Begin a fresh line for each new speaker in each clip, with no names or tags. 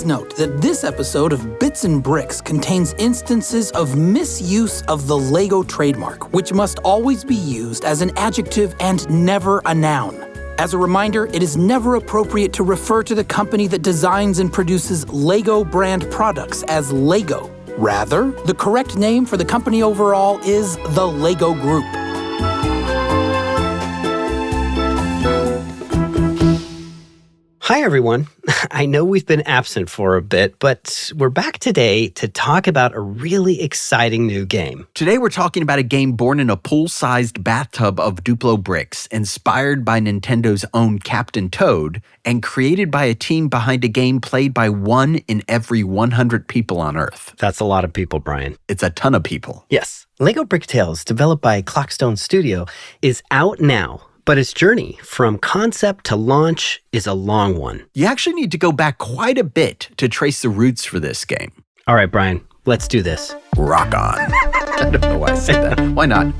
note that this episode of Bits and Bricks contains instances of misuse of the LEGO trademark, which must always be used as an adjective and never a noun. As a reminder, it is never appropriate to refer to the company that designs and produces LEGO brand products as LEGO. Rather, the correct name for the company overall is the LEGO Group.
Hi, everyone. I know we've been absent for a bit, but we're back today to talk about a really exciting new game.
Today, we're talking about a game born in a pool-sized bathtub of Duplo bricks, inspired by Nintendo's own Captain Toad, and created by a team behind a game played by 1 in every 100 people on Earth.
That's a lot of people, Brian.
It's a ton of people.
Yes. LEGO Bricktales, developed by Clockstone Studio, is out now. But its journey from concept to launch is a long one.
You actually need to go back quite a bit to trace the roots for this game.
All right, Brian, let's do this.
Rock on. I don't know why I said that. Why not?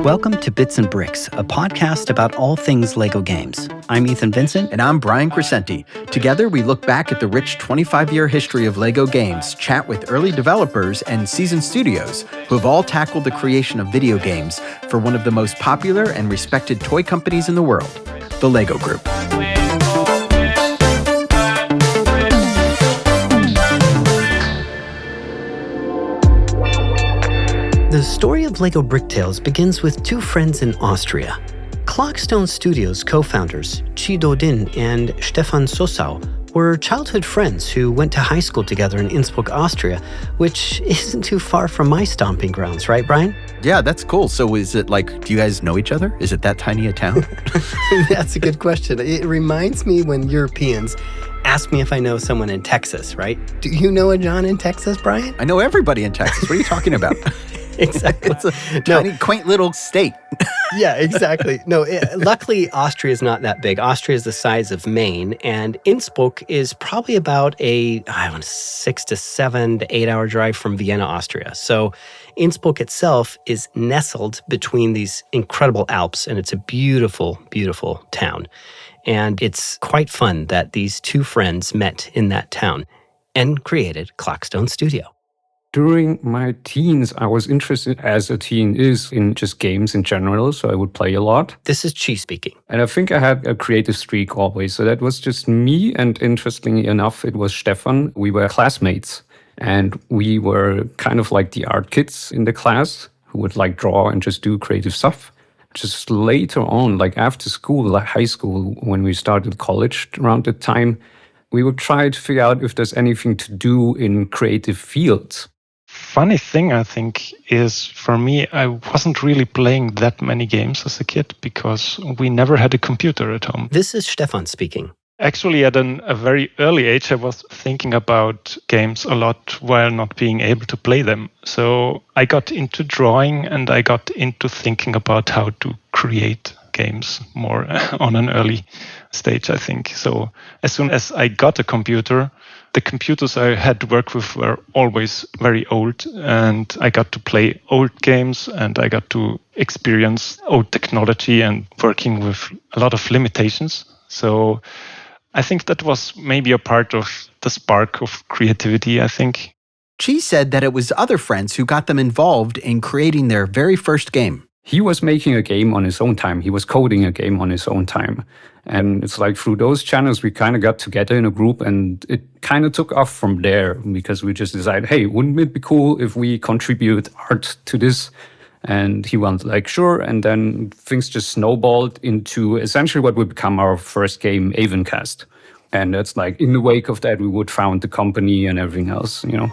Welcome to Bits and Bricks, a podcast about all things LEGO games. I'm Ethan Vincent.
And I'm Brian Crescenti. Together, we look back at the rich 25-year history of LEGO games, chat with early developers and seasoned studios who have all tackled the creation of video games for one of the most popular and respected toy companies in the world, the LEGO Group.
The story of LEGO Bricktales begins with two friends in Austria. Clockstone Studios co-founders Chi Do-din and Stefan Sossau were childhood friends who went to high school together in Innsbruck, Austria, which isn't too far from my stomping grounds, right, Brian?
Yeah, that's cool. So is it like, do you guys know each other? Is it that tiny a town?
That's a good question. It reminds me when Europeans ask me if I know someone in Texas, right? Do you know a John in Texas, Brian?
I know everybody in Texas. What are you talking about?
Exactly.
It's a tiny, quaint little state.
Yeah, exactly. No, luckily, Austria is not that big. Austria is the size of Maine, and Innsbruck is probably about a 6 to 7 to 8 hour drive from Vienna, Austria. So Innsbruck itself is nestled between these incredible Alps, and it's a beautiful, beautiful town. And it's quite fun that these two friends met in that town and created Clockstone Studio.
During my teens, I was interested, as a teen is, in just games in general, so I would play a lot.
This is Chi speaking.
And I think I had a creative streak always, so that was just me, and interestingly enough, it was Stefan. We were classmates, and we were kind of like the art kids in the class who would like draw and just do creative stuff. Just later on, like after school, like high school, when we started college around the time, we would try to figure out if there's anything to do in creative fields.
Funny thing, I think, is for me, I wasn't really playing that many games as a kid because we never had a computer at home.
This is Stefan speaking.
Actually, at a very early age, I was thinking about games a lot while not being able to play them. So I got into drawing and I got into thinking about how to create games more on an early stage, I think. So as soon as I got a computer, the computers I had to work with were always very old, and I got to play old games and I got to experience old technology and working with a lot of limitations. So I think that was maybe a part of the spark of creativity, I think.
Chi said that it was other friends who got them involved in creating their very first game.
He was making a game on his own time. He was coding a game on his own time. And it's like through those channels, we kind of got together in a group, and it kind of took off from there because we just decided, hey, wouldn't it be cool if we contribute art to this? And he went like, sure. And then things just snowballed into essentially what would become our first game, Avencast. And that's like, in the wake of that, we would found the company and everything else, you know.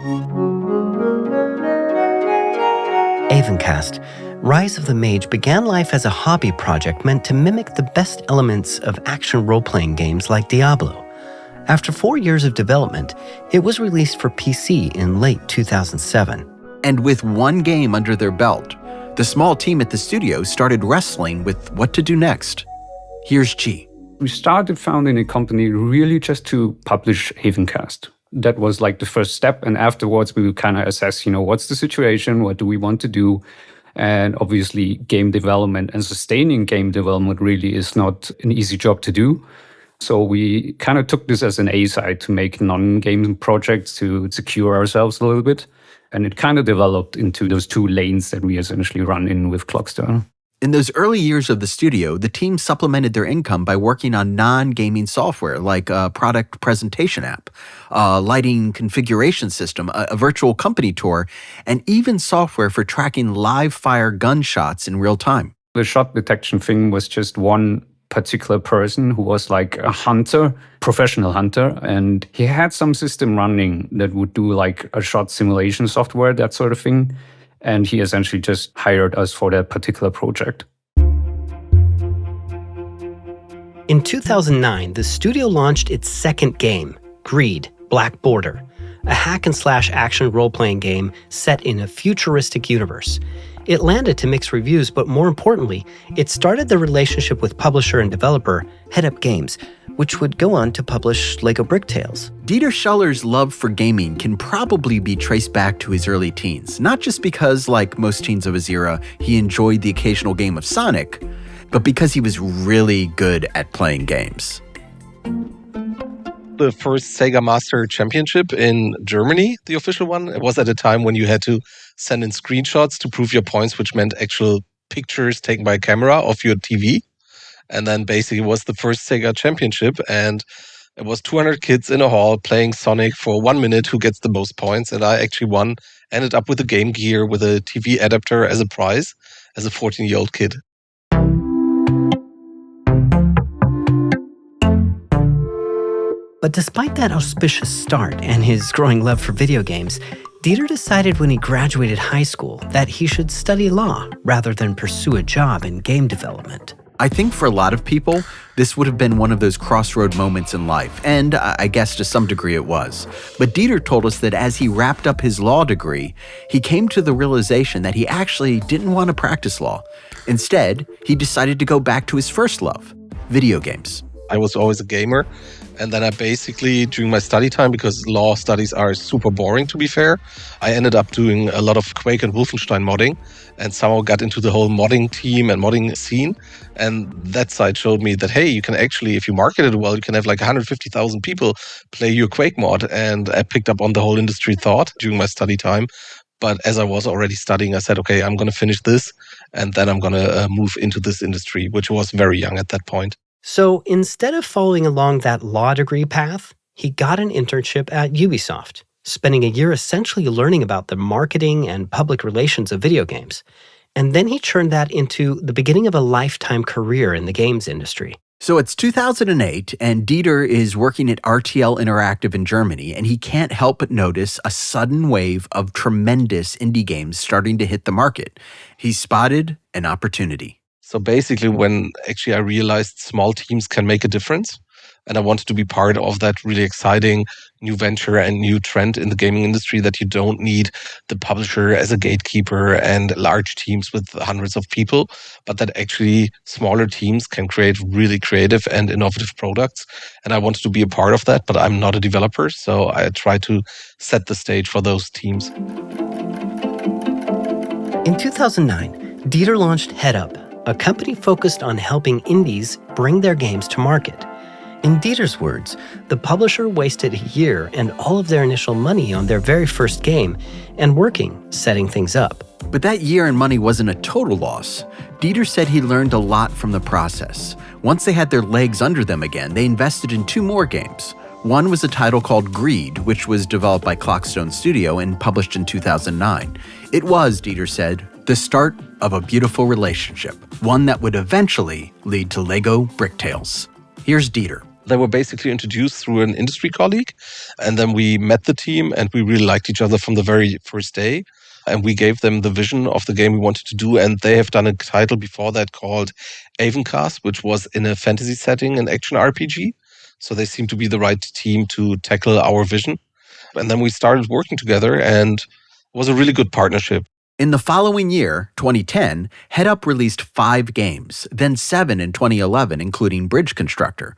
Avencast. Rise of the Mage began life as a hobby project meant to mimic the best elements of action role-playing games like Diablo. After 4 years of development, it was released for PC in late 2007.
And with one game under their belt, the small team at the studio started wrestling with what to do next. Here's Chi.
We started founding a company really just to publish Avencast. That was like the first step. And afterwards, we would kind of assess, what's the situation? What do we want to do? And obviously, game development and sustaining game development really is not an easy job to do. So we kind of took this as an A-side to make non-game projects to secure ourselves a little bit. And it kind of developed into those two lanes that we essentially run in with Clockstone.
In those early years of the studio, the team supplemented their income by working on non-gaming software like a product presentation app, a lighting configuration system, a virtual company tour, and even software for tracking live fire gunshots in real time.
The shot detection thing was just one particular person who was like a hunter, professional hunter, and he had some system running that would do like a shot simulation software, that sort of thing. And he essentially just hired us for that particular project.
In 2009, the studio launched its second game, Greed: Black Border, a hack-and-slash action role-playing game set in a futuristic universe. It landed to mixed reviews, but more importantly, it started the relationship with publisher and developer
Head Up Games, which would go on to publish LEGO Bricktales.
Dieter Scheller's love for gaming can probably be traced back to his early teens, not just because, like most teens of his era, he enjoyed the occasional game of Sonic, but because he was really good at playing games.
The first Sega Master Championship in Germany, the official one, it was at a time when you had to send in screenshots to prove your points, which meant actual pictures taken by camera of your TV. And then basically it was the first Sega Championship, and it was 200 kids in a hall playing Sonic for 1 minute, who gets the most points. And I actually won, ended up with a Game Gear with a TV adapter as a prize as a 14-year-old kid.
But despite that auspicious start and his growing love for video games, Dieter decided when he graduated high school that he should study law rather than pursue a job in game development.
I think for a lot of people, this would have been one of those crossroad moments in life, and I guess to some degree it was. But Dieter told us that as he wrapped up his law degree, he came to the realization that he actually didn't want to practice law. Instead, he decided to go back to his first love, video games.
I was always a gamer. And then I basically, during my study time, because law studies are super boring, to be fair, I ended up doing a lot of Quake and Wolfenstein modding and somehow got into the whole modding team and modding scene. And that side showed me that, hey, you can actually, if you market it well, you can have like 150,000 people play your Quake mod. And I picked up on the whole industry thought during my study time. But as I was already studying, I said, okay, I'm going to finish this and then I'm going to move into this industry, which was very young at that point.
So instead of following along that law degree path, he got an internship at Ubisoft, spending a year essentially learning about the marketing and public relations of video games. And then he turned that into the beginning of a lifetime career in the games industry.
So it's 2008, and Dieter is working at RTL Interactive in Germany, and he can't help but notice a sudden wave of tremendous indie games starting to hit the market. He spotted an opportunity.
So basically, when actually I realized small teams can make a difference, and I wanted to be part of that really exciting new venture and new trend in the gaming industry, that you don't need the publisher as a gatekeeper and large teams with hundreds of people, but that actually smaller teams can create really creative and innovative products. And I wanted to be a part of that, but I'm not a developer, so I try to set the stage for those teams.
In 2009, Dieter launched Head Up, a company focused on helping indies bring their games to market. In Dieter's words, the publisher wasted a year and all of their initial money on their very first game and working, setting things up.
But that year and money wasn't a total loss. Dieter said he learned a lot from the process. Once they had their legs under them again, they invested in 2 more games. One was a title called Greed, which was developed by Clockstone Studio and published in 2009. It was, Dieter said, the start of a beautiful relationship, one that would eventually lead to LEGO Bricktales. Here's Dieter.
They were basically introduced through an industry colleague, and then we met the team and we really liked each other from the very first day. And we gave them the vision of the game we wanted to do, and they have done a title before that called Avencast, which was in a fantasy setting, an action RPG. So they seemed to be the right team to tackle our vision. And then we started working together, and it was a really good partnership.
In the following year, 2010, Head Up released 5 games, then 7 in 2011, including Bridge Constructor.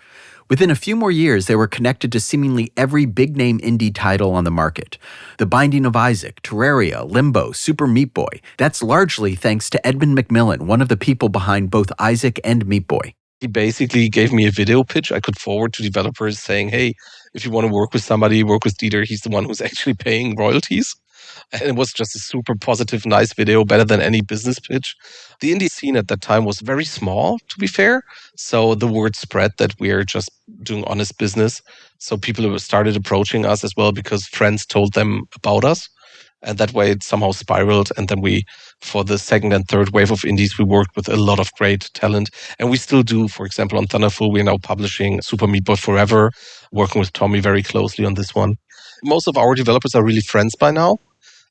Within a few more years, they were connected to seemingly every big-name indie title on the market. The Binding of Isaac, Terraria, Limbo, Super Meat Boy. That's largely thanks to Edmund McMillan, one of the people behind both Isaac and Meat Boy.
He basically gave me a video pitch I could forward to developers saying, hey, if you want to work with somebody, work with Dieter. He's the one who's actually paying royalties. And it was just a super positive, nice video, better than any business pitch. The indie scene at that time was very small, to be fair. So the word spread that we're just doing honest business. So people started approaching us as well because friends told them about us. And that way it somehow spiraled. And then for the second and third wave of indies, we worked with a lot of great talent. And we still do. For example, on Thunderful, we're now publishing Super Meat Boy Forever, working with Tommy very closely on this one. Most of our developers are really friends by now.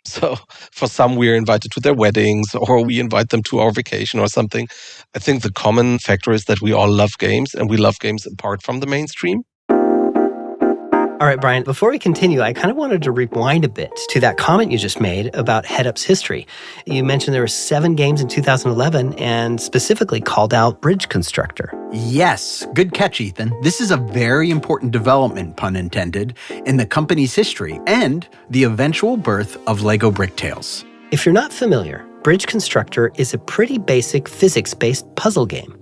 So for some, we're invited to their weddings or we invite them to our vacation or something. I think the common factor is that we all love games and we love games apart from the mainstream.
All right, Brian, before we continue, I kind of wanted to rewind a bit to that comment you just made about Head-Up's history. You mentioned there were 7 games in 2011 and specifically called out Bridge Constructor.
Yes, good catch, Ethan. This is a very important development, pun intended, in the company's history and the eventual birth of LEGO Bricktales.
If you're not familiar, Bridge Constructor is a pretty basic physics-based puzzle game.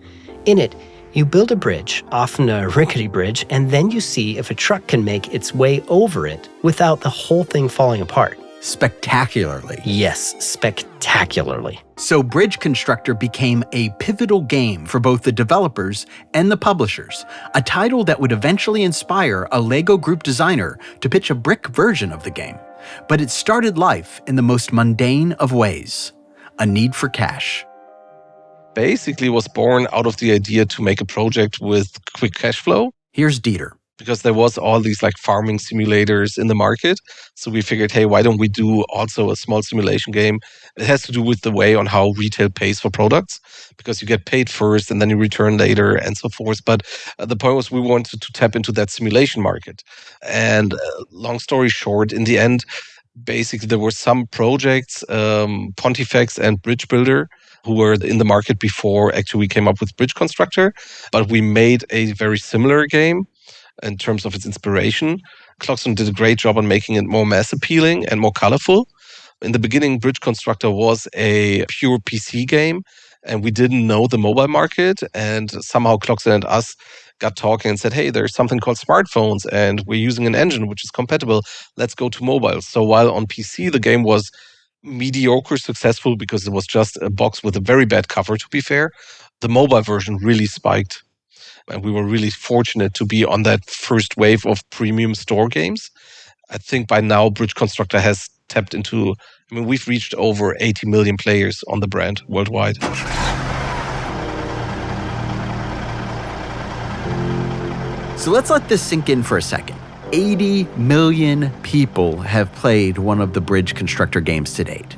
In it, you build a bridge, often a rickety bridge, and then you see if a truck can make its way over it without the whole thing falling apart.
Spectacularly.
Yes, spectacularly.
So Bridge Constructor became a pivotal game for both the developers and the publishers, a title that would eventually inspire a LEGO group designer to pitch a brick version of the game. But it started life in the most mundane of ways, a need for cash.
Basically was born out of the idea to make a project with quick cash flow.
Here's Dieter.
Because there was all these like farming simulators in the market. So we figured, hey, why don't we do also a small simulation game? It has to do with the way on how retail pays for products, because you get paid first and then you return later and so forth. But the point was we wanted to tap into that simulation market. And long story short, in the end, basically there were some projects, Pontifex and Bridge Builder, who were in the market before actually we came up with Bridge Constructor. But we made a very similar game in terms of its inspiration. Clockstone did a great job on making it more mass appealing and more colorful. In the beginning, Bridge Constructor was a pure PC game, and we didn't know the mobile market. And somehow Clockstone and us got talking and said, hey, there's something called smartphones, and we're using an engine which is compatible. Let's go to mobile. So while on PC, the game was mediocre successful because it was just a box with a very bad cover, to be fair, the mobile version really spiked. And we were really fortunate to be on that first wave of premium store games. I think by now, Bridge Constructor has tapped into, we've reached over 80 million players on the brand worldwide.
So let's let this sink in for a second. 80 million people have played one of the Bridge Constructor games to date.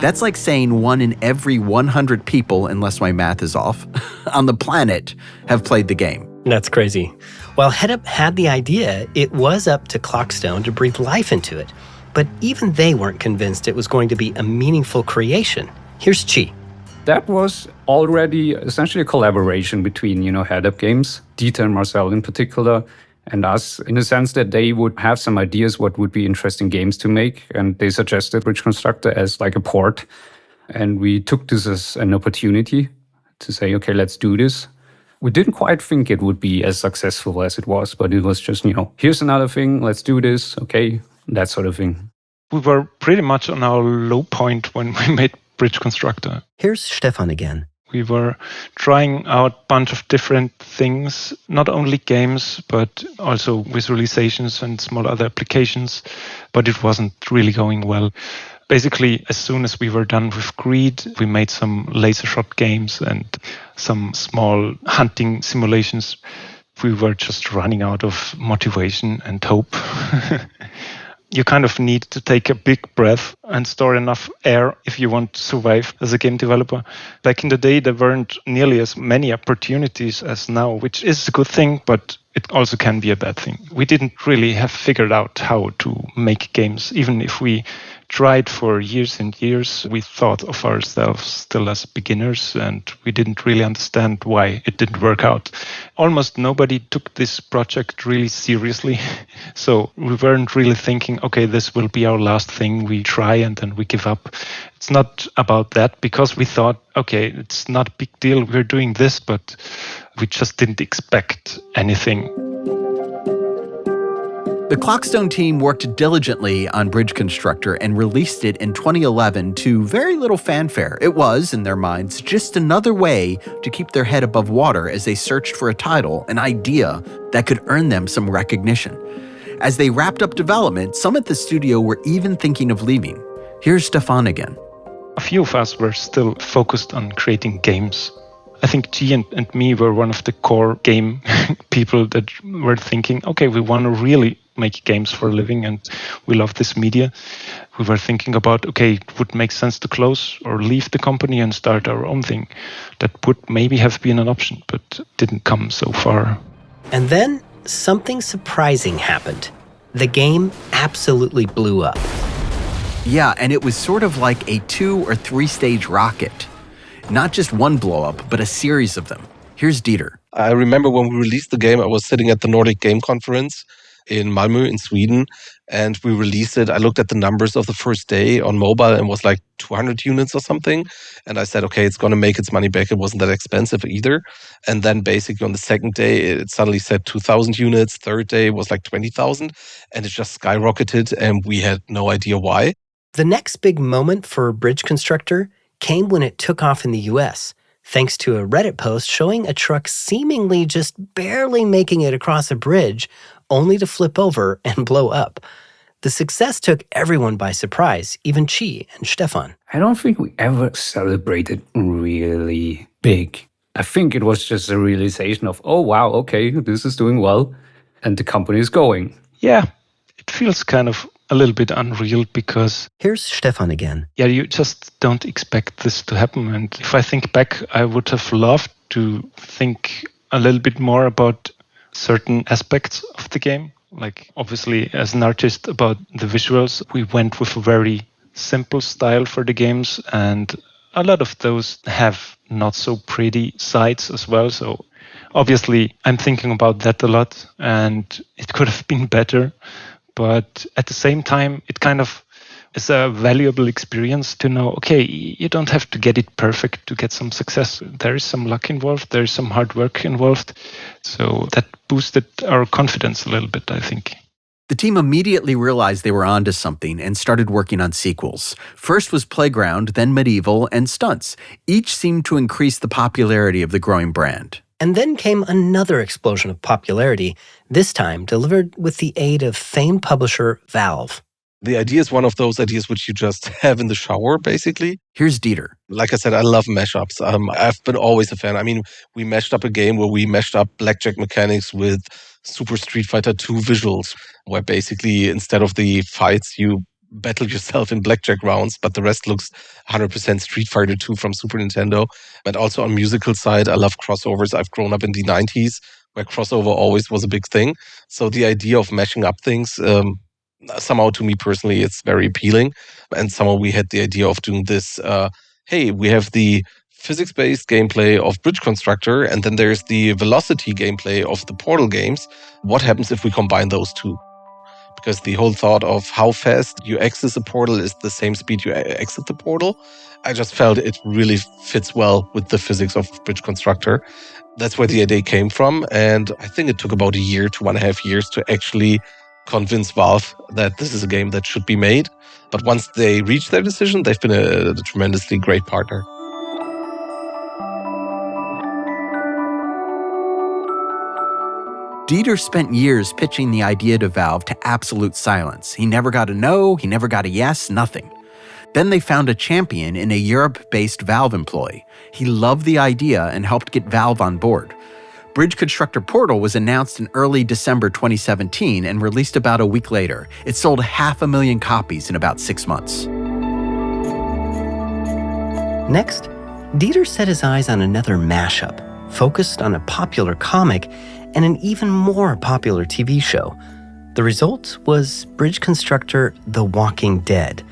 That's like saying 1 in every 100 people, unless my math is off, on the planet have played the game.
That's crazy. While Head-Up had the idea, it was up to Clockstone to breathe life into it. But even they weren't convinced it was going to be a meaningful creation. Here's Chi.
That was already essentially a collaboration between, Head-Up Games, Dieter and Marcel in particular, and us, in the sense that they would have some ideas what would be interesting games to make. And they suggested Bridge Constructor as like a port. And we took this as an opportunity to say, okay, let's do this. We didn't quite think it would be as successful as it was, but it was just, here's another thing, let's do this, okay, that sort of thing.
We were pretty much on our low point when we made Bridge Constructor.
Here's Stefan again.
We were trying out a bunch of different things, not only games, but also visualizations and small other applications, but it wasn't really going well. Basically, as soon as we were done with Greed, we made some laser shot games and some small hunting simulations. We were just running out of motivation and hope. You kind of need to take a big breath and store enough air if you want to survive as a game developer. Back in the day, there weren't nearly as many opportunities as now, which is a good thing, but it also can be a bad thing. We didn't really have figured out how to make games. Even if we tried for years and years, we thought of ourselves still as beginners, and we didn't really understand why it didn't work out. almost nobody took this project really seriously. So we weren't really thinking, okay, this will be our last thing we try and then we give up. It's not about that, because we thought, okay, it's not a big deal, we're doing this, but we just didn't expect anything.
The Clockstone team worked diligently on Bridge Constructor and released it in 2011 to very little fanfare. It was, in their minds, just another way to keep their head above water as they searched for a title, an idea that could earn them some recognition. As they wrapped up development, some at the studio were even thinking of leaving. Here's Stefan again.
A few of us were still focused on creating games. I think G and me were one of the core game people that were thinking, okay, we want to really make games for a living and we love this media. We were thinking about, okay, it would make sense to close or leave the company and start our own thing. That would maybe have been an option, but didn't come so far.
And then something surprising happened. The game absolutely blew up.
Yeah, and it was sort of like a 2 or 3 stage rocket. Not just one blow up, but a series of them. Here's Dieter.
I remember when we released the game, I was sitting at the Nordic Game Conference in Malmö in Sweden, and we released it. I looked at the numbers of the first day on mobile and was like 200 units or something. And I said, okay, it's going to make its money back. It wasn't that expensive either. And then basically on the second day, it suddenly said 2,000 units. Third day was like 20,000. And it just skyrocketed and we had no idea why.
The next big moment for Bridge Constructor came when it took off in the US, thanks to a Reddit post showing a truck seemingly just barely making it across a bridge, only to flip over and blow up. The success took everyone by surprise, even Chi and Stefan.
I don't think we ever celebrated really big. I think it was just a realization of, oh, wow, okay, this is doing well, and the company is going.
Yeah, it feels kind of a little bit unreal because...
Here's Stefan again.
Yeah, you just don't expect this to happen. And if I think back, I would have loved to think a little bit more about certain aspects of the game. Like, obviously, as an artist, about the visuals, we went with a very simple style for the games, and a lot of those have not so pretty sides as well. So obviously, I'm thinking about that a lot, and it could have been better. But at the same time, it kind of is a valuable experience to know, okay, you don't have to get it perfect to get some success. There is some luck involved. There is some hard work involved. So that boosted our confidence a little bit, I think.
The team immediately realized they were onto something and started working on sequels. First was Playground, then Medieval, and Stunts. Each seemed to increase the popularity of the growing brand.
And then came another explosion of popularity, this time delivered with the aid of famed publisher Valve.
The idea is one of those ideas which you just have in the shower, basically.
Here's Dieter.
Like I said, I love mashups. I've been always a fan. I mean, we mashed up a game where we mashed up blackjack mechanics with Super Street Fighter 2 visuals, where basically instead of the fights, you battle yourself in blackjack rounds, but the rest looks 100% Street Fighter 2 from Super Nintendo. But also on musical side, I love crossovers. I've grown up in the 90s, where crossover always was a big thing. So the idea of mashing up things... somehow to me personally, it's very appealing. And somehow we had the idea of doing this, hey, we have the physics-based gameplay of Bridge Constructor, and then there's the velocity gameplay of the Portal games. What happens if we combine those two? Because the whole thought of how fast you access a portal is the same speed you exit the portal. I just felt it really fits well with the physics of Bridge Constructor. That's where the idea came from. And I think it took about a year to 1.5 years to actually convince Valve that this is a game that should be made. But once they reached their decision, they've been a tremendously great partner.
Dieter spent years pitching the idea to Valve to absolute silence. He never got a no, he never got a yes, nothing. Then they found a champion in a Europe-based Valve employee. He loved the idea and helped get Valve on board. Bridge Constructor Portal was announced in early December 2017 and released about a week later. It sold 500,000 copies in about 6 months.
Next, Dieter set his eyes on another mashup, focused on a popular comic and an even more popular TV show. The result was Bridge Constructor The Walking Dead,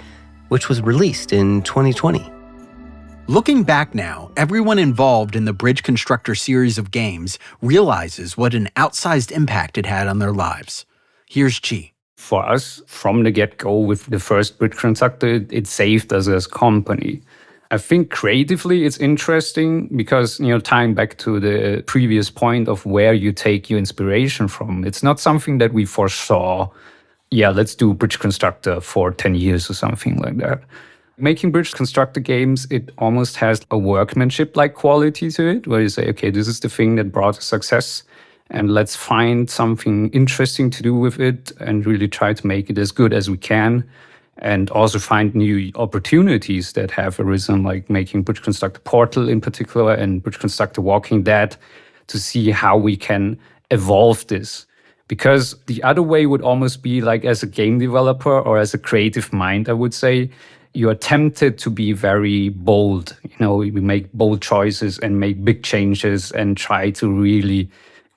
which was released in 2020.
Looking back now, everyone involved in the Bridge Constructor series of games realizes what an outsized impact it had on their lives. Here's Chi.
For us, from the get-go with the first Bridge Constructor, it saved us as a company. I think creatively it's interesting because, tying back to the previous point of where you take your inspiration from, it's not something that we foresaw, let's do Bridge Constructor for 10 years or something like that. Making Bridge Constructor games, it almost has a workmanship-like quality to it, where you say, okay, this is the thing that brought us success, and let's find something interesting to do with it and really try to make it as good as we can. And also find new opportunities that have arisen, like making Bridge Constructor Portal in particular and Bridge Constructor Walking Dead, to see how we can evolve this. Because the other way would almost be like, as a game developer or as a creative mind, I would say, you are tempted to be very bold. We make bold choices and make big changes and try to really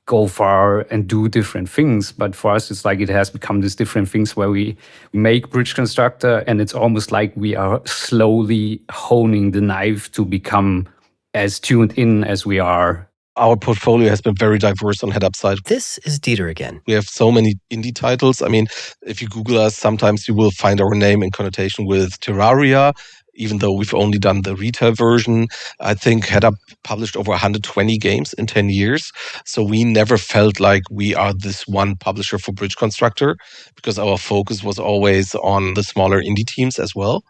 go far and do different things. But for us, it's like it has become these different things where we make Bridge Constructor, and it's almost like we are slowly honing the knife to become as tuned in as we are.
Our portfolio has been very diverse on head-up side.
This is Dieter again.
We have so many indie titles. I mean, if you Google us, sometimes you will find our name in connotation with Terraria, even though we've only done the retail version. I think Head Up published over 120 games in 10 years. So we never felt like we are this one publisher for Bridge Constructor, because our focus was always on the smaller indie teams as well.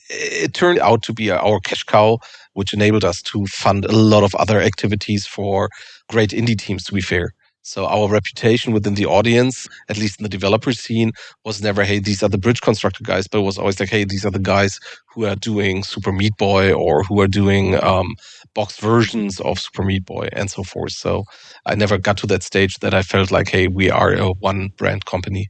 It turned out to be our cash cow, which enabled us to fund a lot of other activities for great indie teams, to be fair. So our reputation within the audience, at least in the developer scene, was never, hey, these are the Bridge Constructor guys, but it was always like, hey, these are the guys who are doing Super Meat Boy or who are doing boxed versions of Super Meat Boy and so forth. So I never got to that stage that I felt like, hey, we are a one brand company.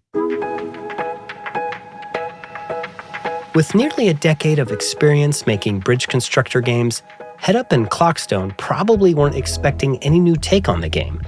With nearly a decade of experience making Bridge Constructor games, Head Up and Clockstone probably weren't expecting any new take on the game.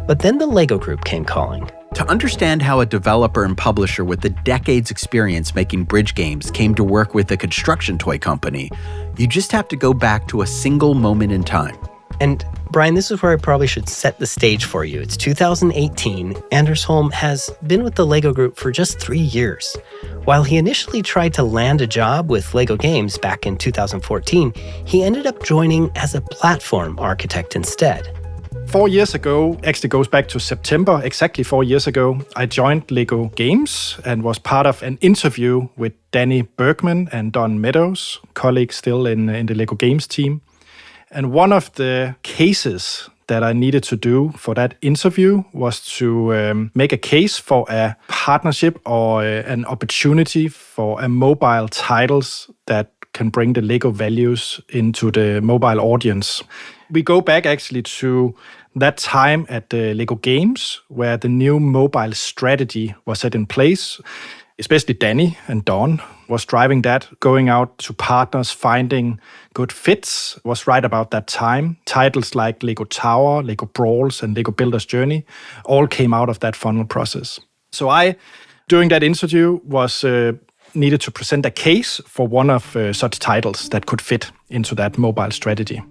But then the LEGO Group came calling.
To understand how a developer and publisher with a decade's experience making bridge games came to work with a construction toy company, you just have to go back to a single moment in time.
And Brian, this is where I probably should set the stage for you. It's 2018. Anders Holm has been with the LEGO Group for just 3 years. While he initially tried to land a job with LEGO Games back in 2014, he ended up joining as a platform architect instead.
4 years ago, actually goes back to September, exactly 4 years ago, I joined LEGO Games and was part of an interview with Danny Bergman and Don Meadows, colleagues still in the LEGO Games team. And one of the cases that I needed to do for that interview was to make a case for a partnership or an opportunity for a mobile titles that can bring the LEGO values into the mobile audience. We go back actually to that time at the LEGO Games where the new mobile strategy was set in place. Especially Danny and Don was driving that, going out to partners, finding good fits, was right about that time. Titles like LEGO Tower, LEGO Brawls, and LEGO Builder's Journey all came out of that funnel process. So I, during that interview, was needed to present a case for one of such titles that could fit into that mobile strategy.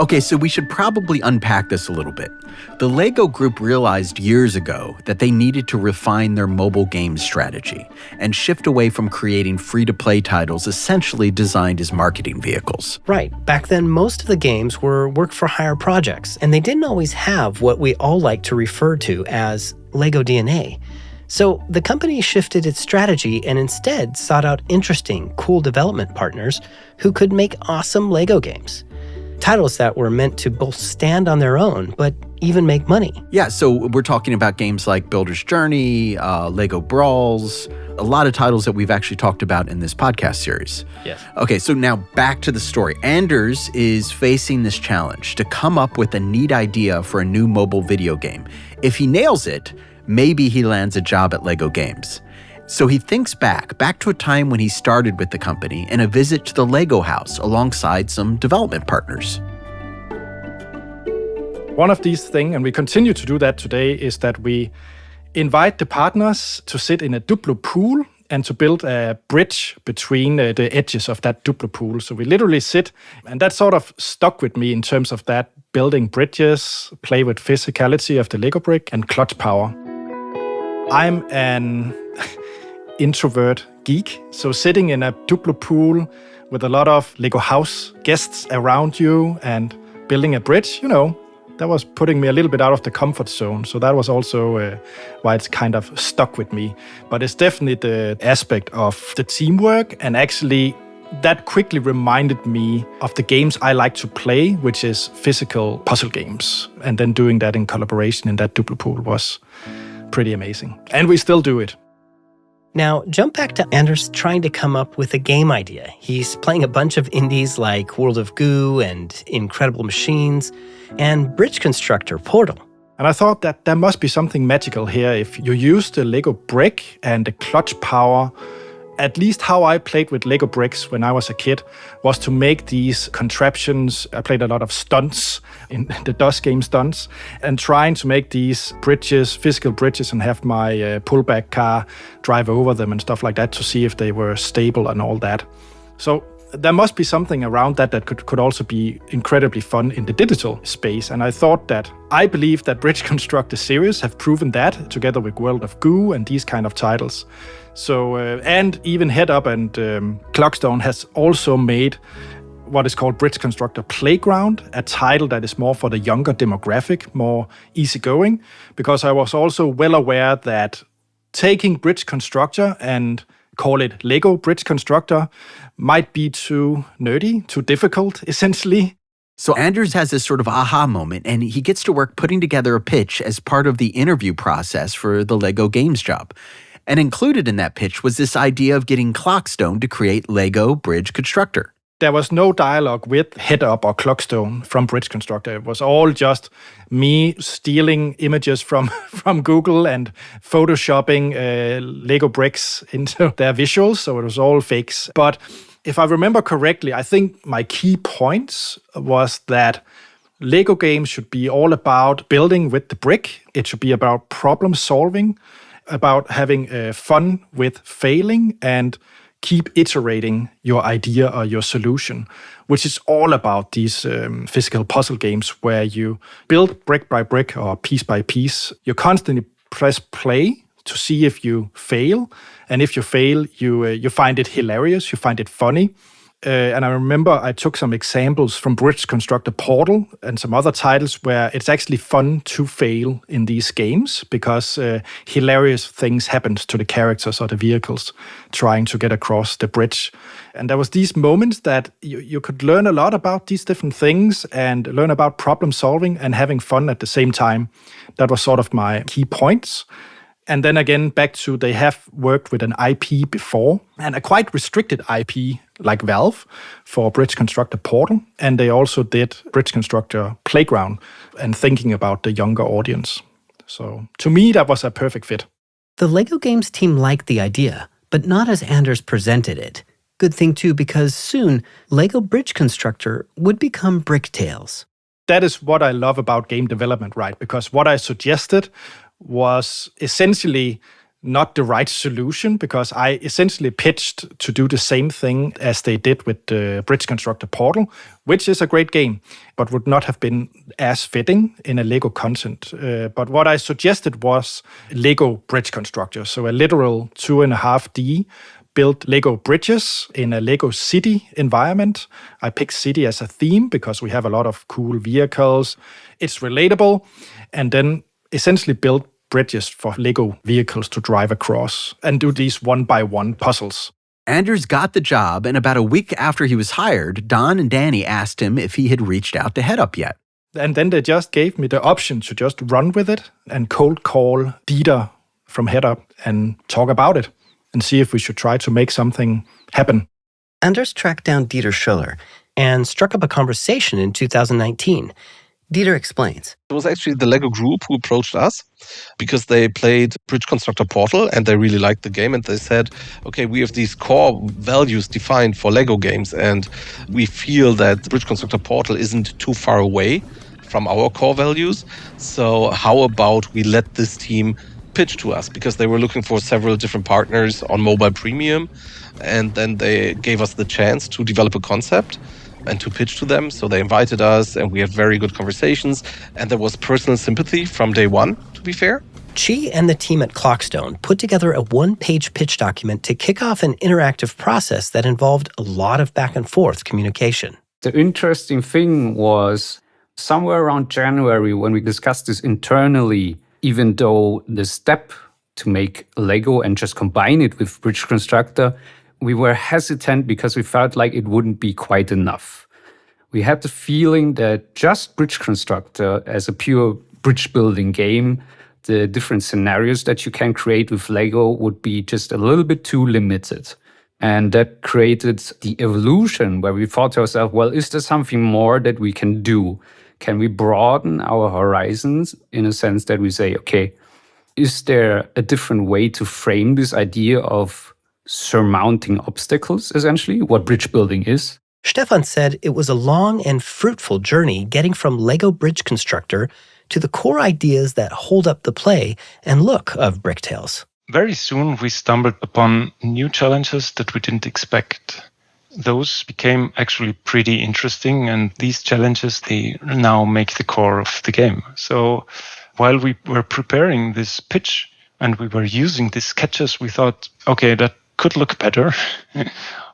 Okay, so we should probably unpack this a little bit. The LEGO Group realized years ago that they needed to refine their mobile game strategy and shift away from creating free-to-play titles essentially designed as marketing vehicles.
Right. Back then, most of the games were work-for-hire projects, and they didn't always have what we all like to refer to as LEGO DNA. So the company shifted its strategy and instead sought out interesting, cool development partners who could make awesome LEGO games. Titles that were meant to both stand on their own, but even make money.
Yeah, so we're talking about games like Builder's Journey, LEGO Brawls, a lot of titles that we've actually talked about in this podcast series.
Yes.
Okay, so now back to the story. Anders is facing this challenge to come up with a neat idea for a new mobile video game. If he nails it, maybe he lands a job at LEGO Games. So he thinks back to a time when he started with the company and a visit to the LEGO house alongside some development partners.
One of these things, and we continue to do that today, is that we invite the partners to sit in a Duplo pool and to build a bridge between the edges of that Duplo pool. So we literally sit, and that sort of stuck with me in terms of that, building bridges, play with physicality of the Lego brick, and clutch power. I'm an introvert geek, so sitting in a Duplo pool with a lot of Lego house guests around you and building a bridge, that was putting me a little bit out of the comfort zone. So that was also why it's kind of stuck with me. But it's definitely the aspect of the teamwork, and actually that quickly reminded me of the games I like to play, which is physical puzzle games. And then doing that in collaboration in that Duplo pool was pretty amazing. And we still do it.
Now, jump back to Anders trying to come up with a game idea. He's playing a bunch of indies like World of Goo and Incredible Machines and Bridge Constructor Portal.
And I thought that there must be something magical here if you use the Lego brick and the clutch power. At least how I played with Lego bricks when I was a kid was to make these contraptions. I played a lot of stunts in the DOS game stunts and trying to make these bridges, physical bridges, and have my pullback car drive over them and stuff like that to see if they were stable and all that. So there must be something around that could also be incredibly fun in the digital space. And I thought that I believe that Bridge Constructor series have proven that together with World of Goo and these kind of titles. So, and even Head Up and Clockstone has also made what is called Bridge Constructor Playground, a title that is more for the younger demographic, more easygoing, because I was also well aware that taking Bridge Constructor and call it Lego Bridge Constructor might be too nerdy, too difficult, essentially.
So Anders has this sort of aha moment, and he gets to work putting together a pitch as part of the interview process for the LEGO Games job. And included in that pitch was this idea of getting Clockstone to create LEGO Bridge Constructor.
There was no dialogue with Head Up or Clockstone from Bridge Constructor. It was all just me stealing images from Google and photoshopping Lego bricks into their visuals, so it was all fakes. But if I remember correctly, I think my key points was that Lego games should be all about building with the brick. It should be about problem solving, about having fun with failing, and keep iterating your idea or your solution, which is all about these physical puzzle games where you build brick by brick or piece by piece. You constantly press play to see if you fail. And if you fail, you find it hilarious, you find it funny. And I remember I took some examples from Bridge Constructor Portal and some other titles where it's actually fun to fail in these games because hilarious things happened to the characters or the vehicles trying to get across the bridge. And there was these moments that you could learn a lot about these different things and learn about problem solving and having fun at the same time. That was sort of my key points. And then again, back to they have worked with an IP before, and a quite restricted IP like Valve for Bridge Constructor Portal. And they also did Bridge Constructor Playground and thinking about the younger audience. So to me, that was a perfect fit.
The LEGO Games team liked the idea, but not as Anders presented it. Good thing too, because soon LEGO Bridge Constructor would become Bricktales.
That is what I love about game development, right? Because what I suggested was essentially not the right solution, because I essentially pitched to do the same thing as they did with the Bridge Constructor Portal, which is a great game, but would not have been as fitting in a LEGO content. But what I suggested was LEGO Bridge Constructor, so a literal 2.5D built Lego bridges in a Lego city environment. I picked city as a theme because we have a lot of cool vehicles. It's relatable. And then essentially build bridges for Lego vehicles to drive across and do these one-by-one puzzles.
Anders got the job, and about a week after he was hired, Don and Danny asked him if he had reached out to Head Up yet.
And then they just gave me the option to just run with it and cold call Dieter from Head Up and talk about it and see if we should try to make something happen.
Anders tracked down Dieter Schuller and struck up a conversation in 2019. Dieter explains.
It was actually the LEGO group who approached us because they played Bridge Constructor Portal and they really liked the game, and they said, okay, we have these core values defined for LEGO games and we feel that Bridge Constructor Portal isn't too far away from our core values. So how about we let this team pitch to us because they were looking for several different partners on mobile premium. And then they gave us the chance to develop a concept and to pitch to them. So they invited us and we had very good conversations. And there was personal sympathy from day one, to be fair.
Chi and the team at Clockstone put together a one-page pitch document to kick off an interactive process that involved a lot of back-and-forth communication.
The interesting thing was somewhere around January when we discussed this internally, even though the step to make Lego and just combine it with Bridge Constructor, we were hesitant because we felt like it wouldn't be quite enough. We had the feeling that just Bridge Constructor as a pure bridge building game, the different scenarios that you can create with Lego would be just a little bit too limited. And that created the evolution where we thought to ourselves, well, is there something more that we can do? Can we broaden our horizons in a sense that we say, okay, is there a different way to frame this idea of surmounting obstacles, essentially, what bridge building is?
Stefan said it was a long and fruitful journey getting from Lego Bridge Constructor to the core ideas that hold up the play and look of Bricktales.
Very soon we stumbled upon new challenges that we didn't expect. Those became actually pretty interesting, and these challenges, they now make the core of the game. So while we were preparing this pitch and we were using these sketches, we thought, okay, that could look better.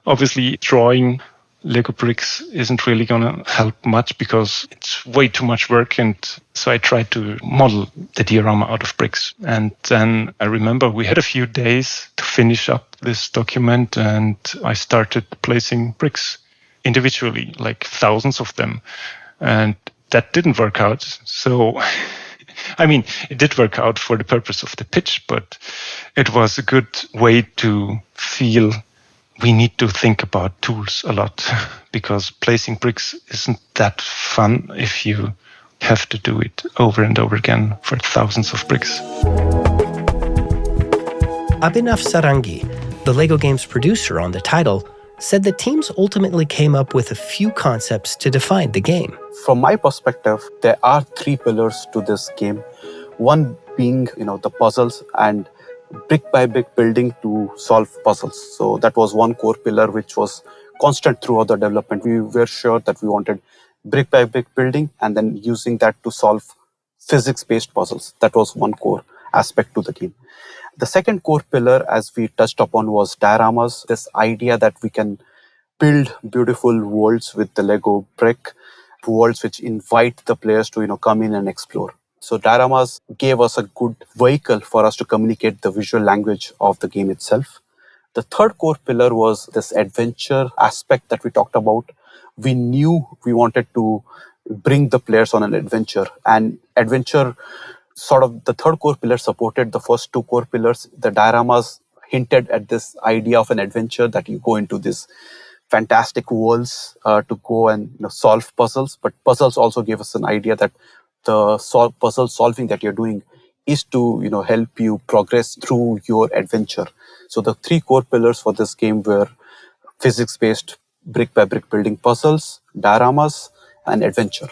Obviously, drawing Lego bricks isn't really going to help much because it's way too much work. And so I tried to model the diorama out of bricks. And then I remember we had a few days to finish up this document, and I started placing bricks individually, like thousands of them. And that didn't work out. So, I mean, it did work out for the purpose of the pitch, but it was a good way to feel we need to think about tools a lot because placing bricks isn't that fun if you have to do it over and over again for thousands of bricks.
Abhinav Sarangi, the LEGO Games producer on the title, said the teams ultimately came up with a few concepts to define the game.
From my perspective, there are three pillars to this game. One being, the puzzles and brick by brick building to solve puzzles. So that was one core pillar which was constant throughout the development. We were sure that we wanted brick by brick building and then using that to solve physics-based puzzles. That was one core aspect to the game. The second core pillar, as we touched upon, was dioramas. This idea that we can build beautiful worlds with the Lego brick, worlds which invite the players to come in and explore. So dioramas gave us a good vehicle for us to communicate the visual language of the game itself. The third core pillar was this adventure aspect that we talked about. We knew we wanted to bring the players on an adventure, and adventure sort of the third core pillar supported the first two core pillars. The dioramas hinted at this idea of an adventure that you go into these fantastic worlds to go and solve puzzles, but puzzles also gave us an idea that the puzzle solving that you're doing is to help you progress through your adventure. So the three core pillars for this game were physics-based brick by brick building puzzles, dioramas, and adventure.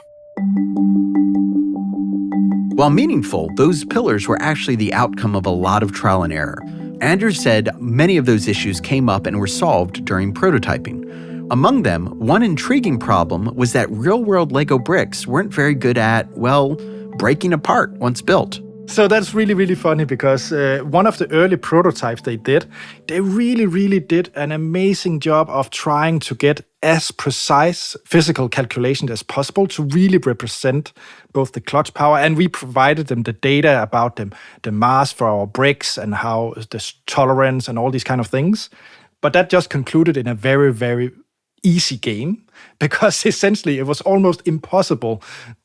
While meaningful, those pillars were actually the outcome of a lot of trial and error. Anders said many of those issues came up and were solved during prototyping. Among them, one intriguing problem was that real-world Lego bricks weren't very good at, breaking apart once built.
So that's really, really funny because one of the early prototypes they really, really did an amazing job of trying to get as precise physical calculations as possible to really represent both the clutch power, and we provided them the data about them, the mass for our bricks and how the tolerance and all these kind of things. But that just concluded in a very, very easy game because essentially it was almost impossible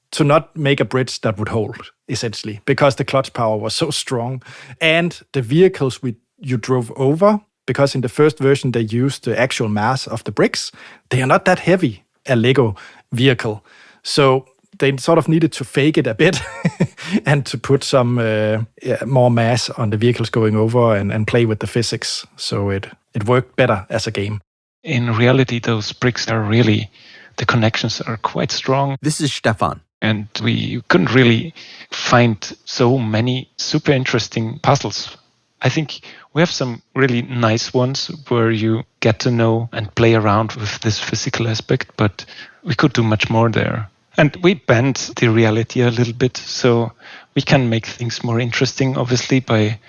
to not make a bridge that would hold, essentially, because the clutch power was so strong. And the vehicles you drove over, because in the first version they used the actual mass of the bricks, they are not that heavy, a Lego vehicle. So they sort of needed to fake it a bit and to put some more mass on the vehicles going over and play with the physics. So it worked better as a game.
In reality, those bricks are really, the connections are quite strong.
This is Stefan.
and we couldn't really find so many super interesting puzzles. I think we have some really nice ones where you get to know and play around with this physical aspect, but we could do much more there. And we bend the reality a little bit, so we can make things more interesting, obviously, by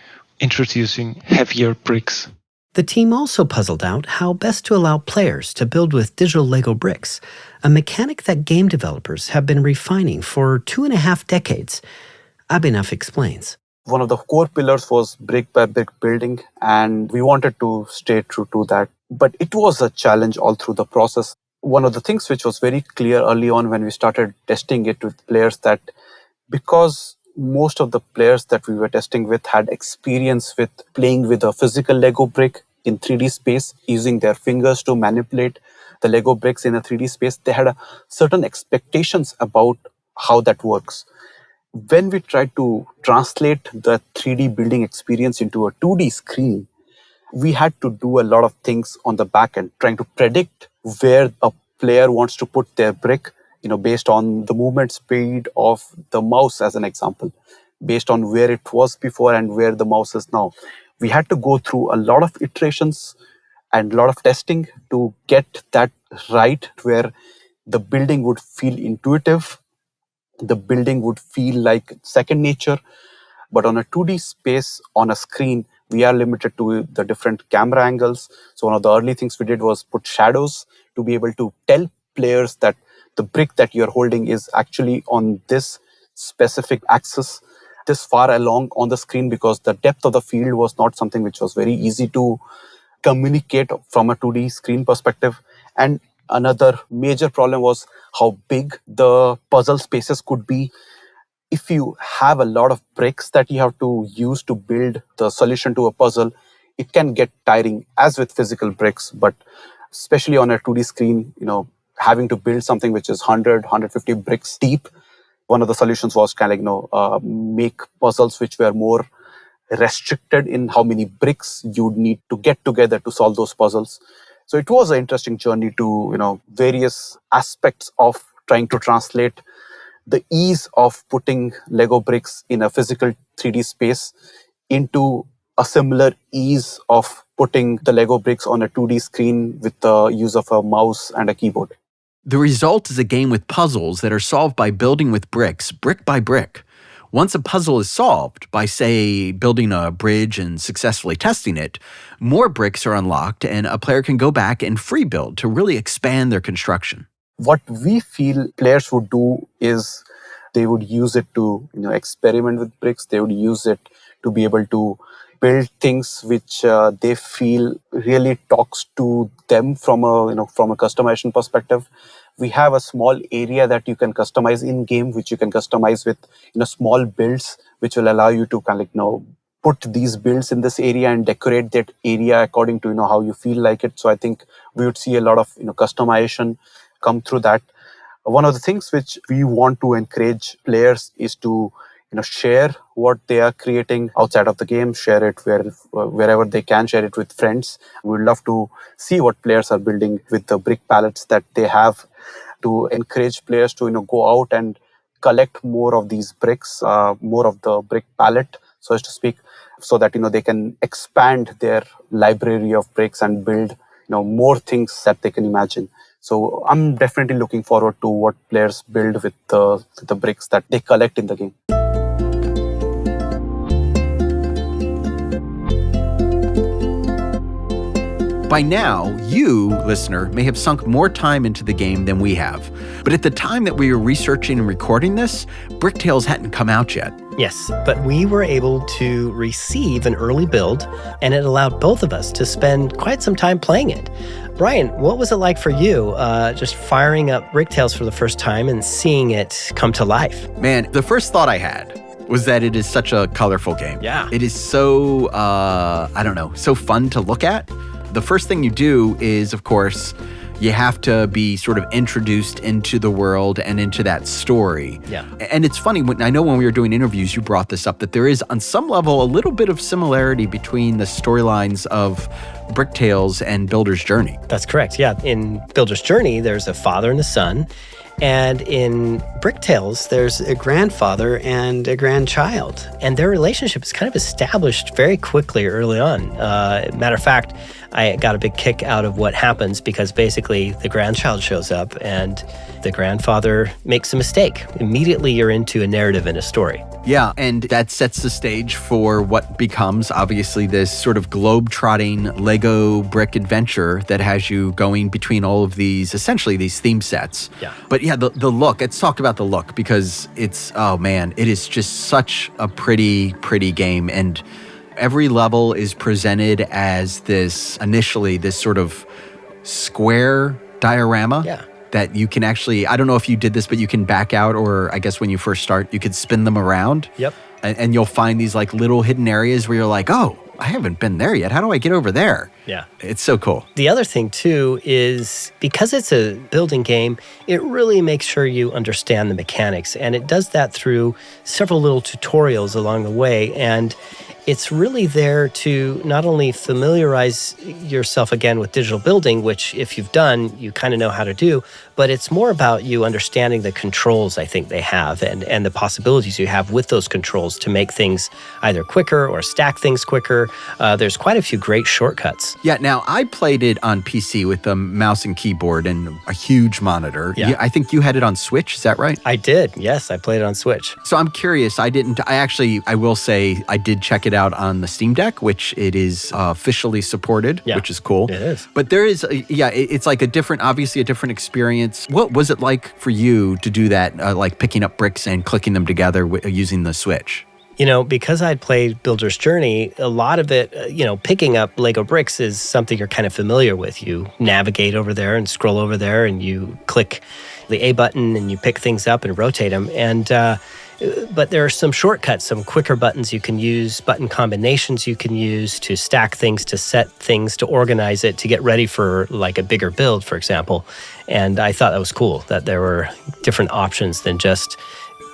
introducing heavier bricks.
The team also puzzled out how best to allow players to build with digital LEGO bricks, a mechanic that game developers have been refining for 2.5 decades. Abhinav explains.
One of the core pillars was brick by brick building, and we wanted to stay true to that. But it was a challenge all through the process. One of the things which was very clear early on when we started testing it with players, that because most of the players that we were testing with had experience with playing with a physical Lego brick in 3D space, using their fingers to manipulate the Lego bricks in a 3D space, they had certain expectations about how that works. When we tried to translate the 3D building experience into a 2D screen, we had to do a lot of things on the back end, trying to predict where a player wants to put their brick, based on the movement speed of the mouse, as an example, based on where it was before and where the mouse is now. We had to go through a lot of iterations and a lot of testing to get that right, where the building would feel intuitive, the building would feel like second nature. But on a 2D space, on a screen, we are limited to the different camera angles. So one of the early things we did was put shadows to be able to tell players that the brick that you're holding is actually on this specific axis, this far along on the screen, because the depth of the field was not something which was very easy to communicate from a 2D screen perspective. And another major problem was how big the puzzle spaces could be. If you have a lot of bricks that you have to use to build the solution to a puzzle, it can get tiring, as with physical bricks, but especially on a 2D screen, having to build something which is 100, 150 bricks deep. One of the solutions was kind of, make puzzles which were more restricted in how many bricks you'd need to get together to solve those puzzles. So it was an interesting journey to, various aspects of trying to translate the ease of putting Lego bricks in a physical 3D space into a similar ease of putting the Lego bricks on a 2D screen with the use of a mouse and a keyboard.
The result is a game with puzzles that are solved by building with bricks, brick by brick. Once a puzzle is solved by, say, building a bridge and successfully testing it, more bricks are unlocked and a player can go back and free build to really expand their construction.
What we feel players would do is they would use it to experiment with bricks. They would use it to be able to build things which they feel really talks to them from a customization perspective. We have a small area that you can customize in game, which you can customize with small builds, which will allow you to put these builds in this area and decorate that area according to how you feel like it. So I think we would see a lot of customization come through that. One of the things which we want to encourage players is to share what they are creating outside of the game, share it wherever they can, share it with friends. We'd love to see what players are building with the brick palettes that they have, to encourage players to go out and collect more of these bricks, more of the brick palette, so as to speak, so that they can expand their library of bricks and build more things that they can imagine. So I'm definitely looking forward to what players build with the bricks that they collect in the game.
By now, you, listener, may have sunk more time into the game than we have. But at the time that we were researching and recording this, Bricktales hadn't come out yet.
Yes, but we were able to receive an early build, and it allowed both of us to spend quite some time playing it. Brian, what was it like for you, just firing up Bricktales for the first time and seeing it come to life?
Man, the first thought I had was that it is such a colorful game.
Yeah.
It is so, so fun to look at. The first thing you do is, of course, you have to be sort of introduced into the world and into that story.
Yeah.
And it's funny, I know when we were doing interviews, you brought this up, that there is, on some level, a little bit of similarity between the storylines of Bricktales and Builder's Journey.
That's correct, yeah. In Builder's Journey, there's a father and a son, And in Bricktales, there's a grandfather and a grandchild, and their relationship is kind of established very quickly early on. Matter of fact, I got a big kick out of what happens because basically the grandchild shows up and the grandfather makes a mistake. Immediately you're into a narrative and a story.
Yeah, and that sets the stage for what becomes obviously this sort of globe-trotting Lego brick adventure that has you going between all of these, essentially these theme sets.
Yeah.
But yeah, the look, let's talk about the look because it's, oh man, it is just such a pretty game. And every level is presented as this sort of square diorama.
Yeah.
That you can actually, I don't know if you did this, but you can back out, or I guess when you first start, you could spin them around.
Yep.
And you'll find these like little hidden areas where you're like, oh, I haven't been there yet. How do I get over there?
Yeah.
It's so cool.
The other thing too is because it's a building game, it really makes sure you understand the mechanics. And it does that through several little tutorials along the way. And it's really there to not only familiarize yourself again with digital building, which if you've done, you kind of know how to do, but it's more about you understanding the controls I think they have and the possibilities you have with those controls to make things either quicker or stack things quicker. There's quite a few great shortcuts.
Yeah, now I played it on PC with the mouse and keyboard and a huge monitor.
Yeah.
I think you had it on Switch, is that right?
I did, yes, I played it on Switch.
So I'm curious, I will say I did check it out on the Steam Deck, which it is officially supported, which is cool.
It is.
But there is, it's like obviously a different experience. What was it like for you to do that, like picking up bricks and clicking them together using the Switch?
You know, because I'd played Builder's Journey, a lot of it, picking up Lego bricks is something you're kind of familiar with. You navigate over there and scroll over there and you click the A button and you pick things up and rotate them. But there are some shortcuts, some quicker buttons you can use, button combinations you can use to stack things, to set things, to organize it, to get ready for like a bigger build, for example. And I thought that was cool, that there were different options than just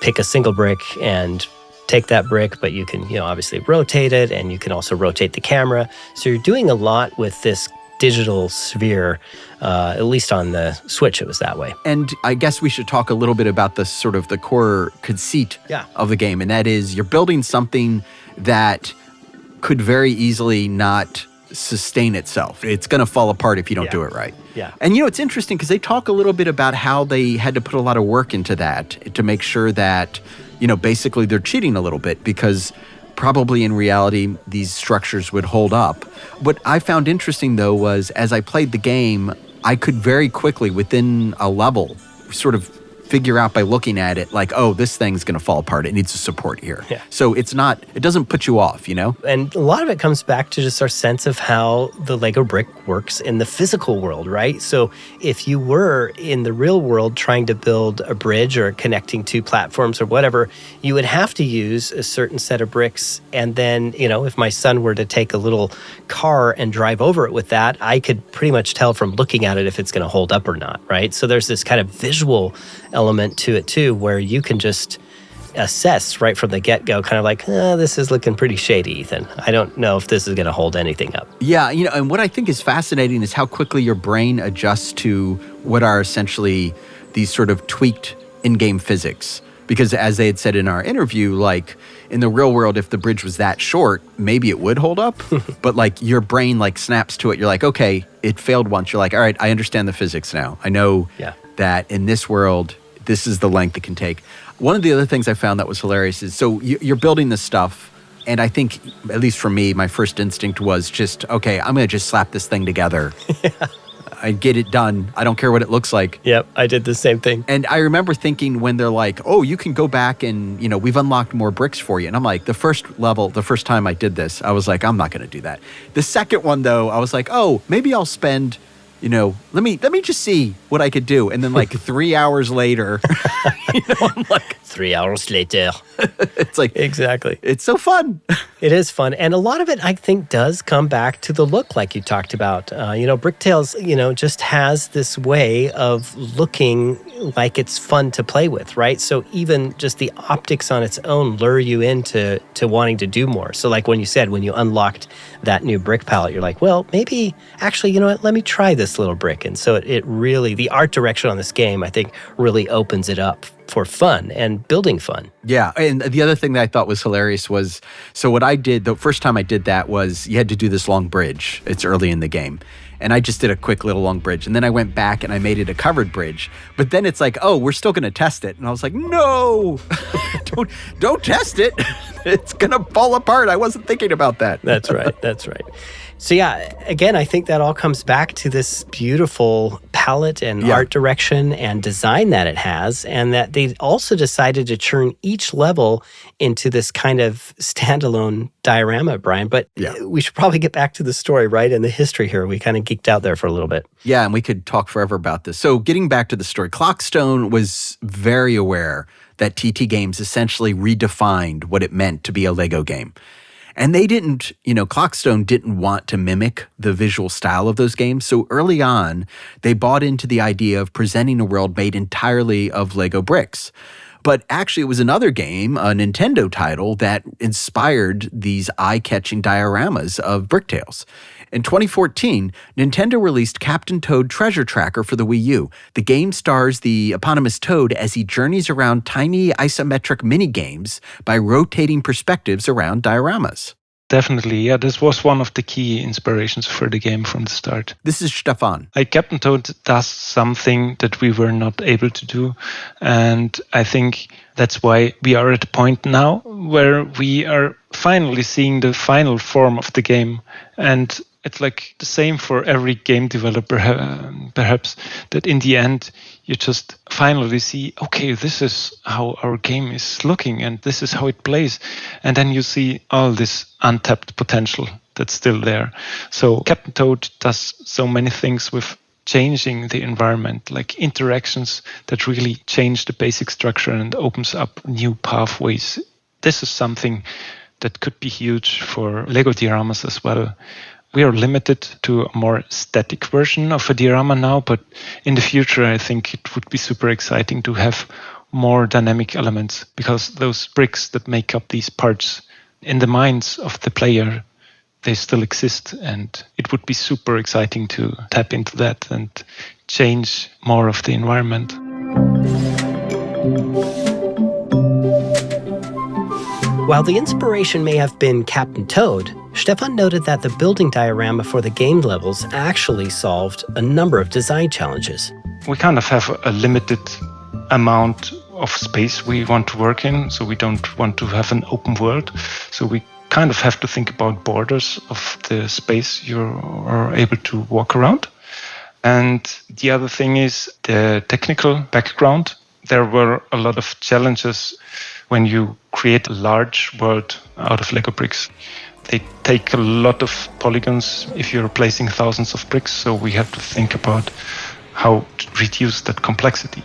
pick a single brick and take that brick, but you can, obviously rotate it, and you can also rotate the camera. So you're doing a lot with this digital sphere, at least on the Switch, it was that way.
And I guess we should talk a little bit about the sort of the core conceit of the game, and that is you're building something that could very easily not sustain itself. It's going to fall apart if you don't do it right.
Yeah.
And it's interesting because they talk a little bit about how they had to put a lot of work into that to make sure that, basically they're cheating a little bit because probably in reality, these structures would hold up. What I found interesting, though, was as I played the game, I could very quickly, within a level, sort of figure out by looking at it, like, oh, this thing's going to fall apart. It needs a support here.
Yeah.
So it doesn't put you off,
And a lot of it comes back to just our sense of how the Lego brick works in the physical world, right? So if you were in the real world trying to build a bridge or connecting two platforms or whatever, you would have to use a certain set of bricks. And then, if my son were to take a little car and drive over it with that, I could pretty much tell from looking at it if it's going to hold up or not, right? So there's this kind of visual element to it too, where you can just assess right from the get-go, kind of like, this is looking pretty shady, Ethan. I don't know if this is going to hold anything up.
Yeah, and what I think is fascinating is how quickly your brain adjusts to what are essentially these sort of tweaked in-game physics. Because as they had said in our interview, like in the real world, if the bridge was that short, maybe it would hold up. But like your brain like snaps to it. You're like, okay, it failed once. You're like, all right, I understand the physics now. I know that in this world, this is the length it can take. One of the other things I found that was hilarious is, so you're building this stuff, and I think, at least for me, my first instinct was just, okay, I'm going to just slap this thing together. I get it done. I don't care what it looks like.
Yep, I did the same thing.
And I remember thinking when they're like, oh, you can go back and, we've unlocked more bricks for you. And I'm like, the first time I did this, I was like, I'm not going to do that. The second one, though, I was like, oh, maybe I'll spend... let me just see what I could do. And then like 3 hours later, I'm like,
3 hours later.
It's like,
Exactly.
it's so fun.
It is fun. And a lot of it, I think, does come back to the look like you talked about. Bricktales, just has this way of looking like it's fun to play with, right? So even just the optics on its own lure you into wanting to do more. So like when you said, when you unlocked that new brick palette, you're like, well, maybe actually, let me try this little brick. And so it really, the art direction on this game, I think, really opens it up for fun and building fun.
Yeah. And the other thing that I thought was hilarious was, so what I did, the first time I did that was you had to do this long bridge. It's early in the game. And I just did a quick little long bridge. And then I went back and I made it a covered bridge. But then it's like, oh, we're still going to test it. And I was like, no, don't test it. It's going to fall apart. I wasn't thinking about that.
That's right. That's right. So yeah, again, I think that all comes back to this beautiful palette and art direction and design that it has, and that they also decided to turn each level into this kind of standalone diorama, Brian. But we should probably get back to the story, right? And the history here. We kind of geeked out there for a little bit.
Yeah, and we could talk forever about this. So getting back to the story, Clockstone was very aware that TT Games essentially redefined what it meant to be a LEGO game. And they didn't, Clockstone didn't want to mimic the visual style of those games. So early on, they bought into the idea of presenting a world made entirely of Lego bricks. But actually, it was another game, a Nintendo title, that inspired these eye-catching dioramas of Bricktales. In 2014, Nintendo released Captain Toad Treasure Tracker for the Wii U. The game stars the eponymous Toad as he journeys around tiny isometric mini-games by rotating perspectives around dioramas.
Definitely, yeah. This was one of the key inspirations for the game from the start.
This is Stefan.
Captain Toad does something that we were not able to do. And I think that's why we are at a point now where we are finally seeing the final form of the game. And it's like the same for every game developer, perhaps, that in the end, you just finally see, okay, this is how our game is looking and this is how it plays. And then you see all this untapped potential that's still there. So Captain Toad does so many things with changing the environment, like interactions that really change the basic structure and opens up new pathways. This is something that could be huge for LEGO dioramas as well. We are limited to a more static version of a diorama now, but in the future, I think it would be super exciting to have more dynamic elements, because those bricks that make up these parts in the minds of the player, they still exist. And it would be super exciting to tap into that and change more of the environment.
While the inspiration may have been Captain Toad, Stefan noted that the building diorama for the game levels actually solved a number of design challenges.
We kind of have a limited amount of space we want to work in, so we don't want to have an open world. So we kind of have to think about borders of the space you are able to walk around. And the other thing is the technical background. There were a lot of challenges when you create a large world out of Lego bricks. They take a lot of polygons if you're placing thousands of bricks, so we have to think about how to reduce that complexity.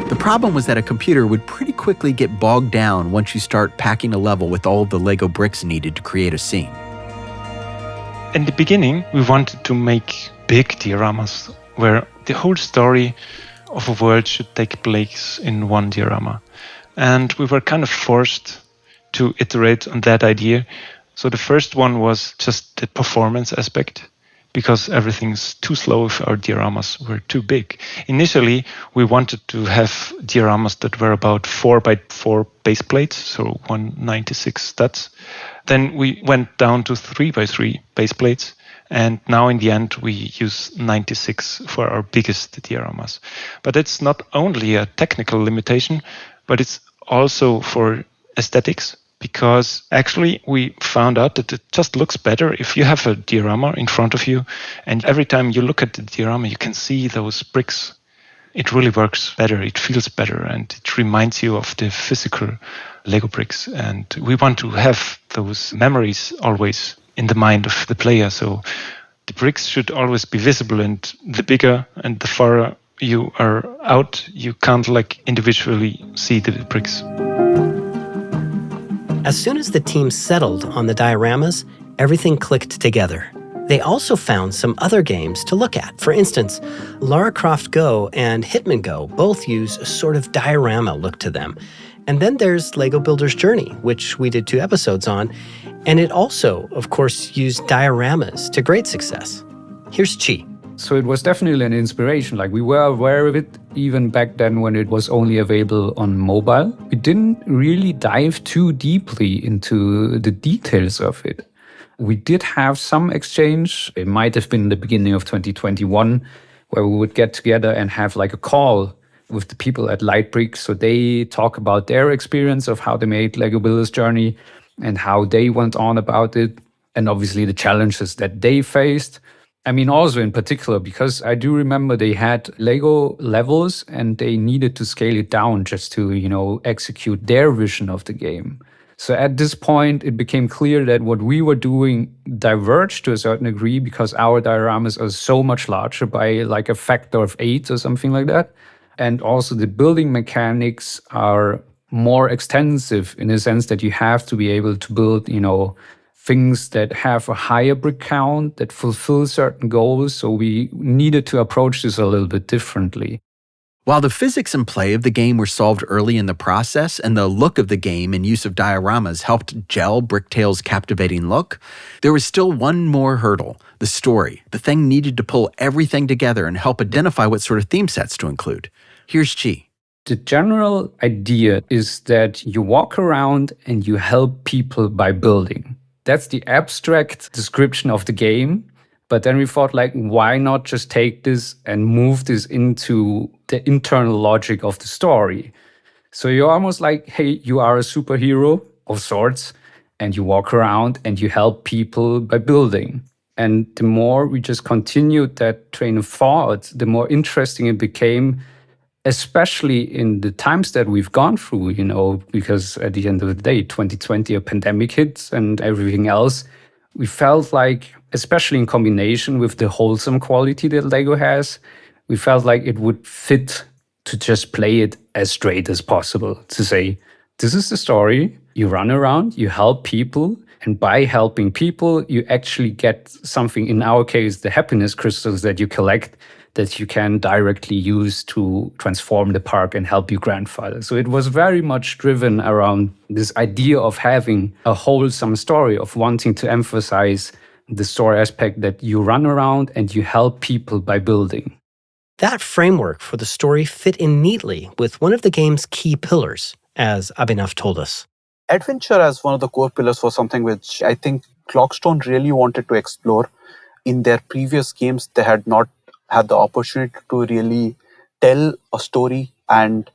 The problem was that a computer would pretty quickly get bogged down once you start packing a level with all the Lego bricks needed to create a scene.
In the beginning, we wanted to make big dioramas where the whole story of a world should take place in one diorama. And we were kind of forced to iterate on that idea. So the first one was just the performance aspect, because everything's too slow if our dioramas were too big. Initially, we wanted to have dioramas that were about 4x4 base plates, so 196 studs. Then we went down to 3x3 base plates. And now in the end, we use 96 for our biggest dioramas. But it's not only a technical limitation, but it's also for aesthetics, because actually we found out that it just looks better if you have a diorama in front of you, and every time you look at the diorama, you can see those bricks. It really works better, it feels better, and it reminds you of the physical Lego bricks. And we want to have those memories always in the mind of the player. So the bricks should always be visible, and the bigger and the farther you are out, you can't like individually see the bricks.
As soon as the team settled on the dioramas, everything clicked together. They also found some other games to look at. For instance, Lara Croft Go and Hitman Go both use a sort of diorama look to them. And then there's LEGO Builder's Journey, which we did 2 episodes on, and it also, of course, used dioramas to great success. Here's Chi.
So it was definitely an inspiration. Like, we were aware of it even back then when it was only available on mobile. We didn't really dive too deeply into the details of it. We did have some exchange. It might have been the beginning of 2021, where we would get together and have like a call with the people at Lightbrick. So they talk about their experience of how they made LEGO Builder's Journey and how they went on about it. And obviously the challenges that they faced. I mean, also in particular, because I do remember they had Lego levels and they needed to scale it down just to, execute their vision of the game. So at this point, it became clear that what we were doing diverged to a certain degree because our dioramas are so much larger by like a factor of 8 or something like that. And also the building mechanics are more extensive in the sense that you have to be able to build, things that have a higher brick count, that fulfill certain goals. So we needed to approach this a little bit differently.
While the physics and play of the game were solved early in the process and the look of the game and use of dioramas helped gel Bricktales' captivating look, there was still one more hurdle, the story. The thing needed to pull everything together and help identify what sort of theme sets to include. Here's Chi.
The general idea is that you walk around and you help people by building. That's the abstract description of the game. But then we thought, why not just take this and move this into the internal logic of the story? So you're almost like, hey, you are a superhero of sorts, and you walk around and you help people by building. And the more we just continued that train of thought, the more interesting it became, especially in the times that we've gone through, because at the end of the day, 2020, a pandemic hits and everything else. We felt like, especially in combination with the wholesome quality that LEGO has, we felt like it would fit to just play it as straight as possible. To say, this is the story, you run around, you help people, and by helping people, you actually get something, in our case, the happiness crystals that you collect, that you can directly use to transform the park and help your grandfather. So it was very much driven around this idea of having a wholesome story, of wanting to emphasize the story aspect that you run around and you help people by building.
That framework for the story fit in neatly with one of the game's key pillars, as Abhinav told us.
Adventure as one of the core pillars was something which I think Clockstone really wanted to explore. In their previous games, they had not had the opportunity to really tell a story, and